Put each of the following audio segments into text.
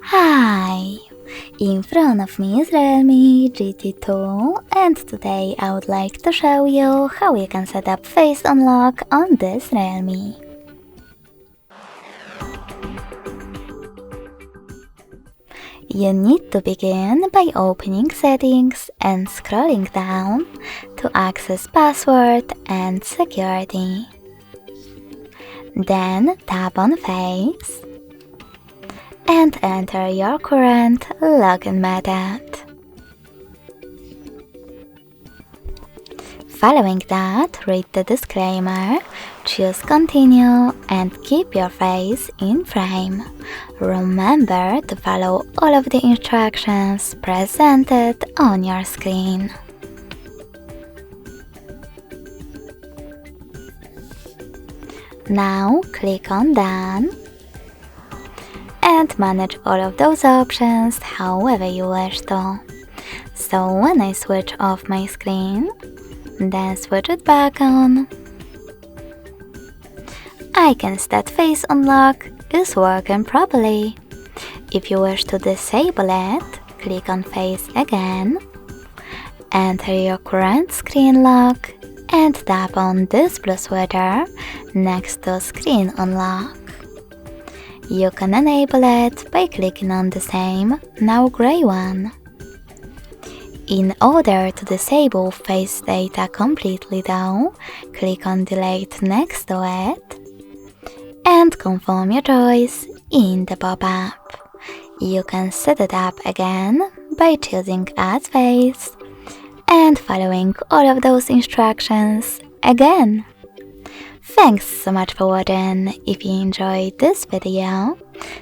Hi! In front of me is Realme GT2 and today I would like to show you how you can set up face unlock on this Realme. You need to begin by opening settings and scrolling down to access password and security. Then tap on face and enter your current login method. Following that, read the disclaimer, choose continue and keep your face in frame. Remember to follow all of the instructions presented on your screen. Now click on Done and manage all of those options however you wish to. So when I switch off my screen, then switch it back on, I can see that face unlock is working properly. If you wish to disable it, click on face again, enter your current screen lock and tap on this blue sweater next to screen unlock. You can enable it by clicking on the same, now grey one. In order to disable face data completely though, click on delete next to it and confirm your choice in the pop-up. You can set it up again by choosing add face and following all of those instructions again. Thanks so much for watching. If you enjoyed this video,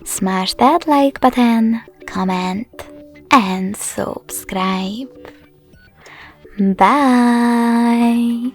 smash that like button, comment and subscribe. Bye!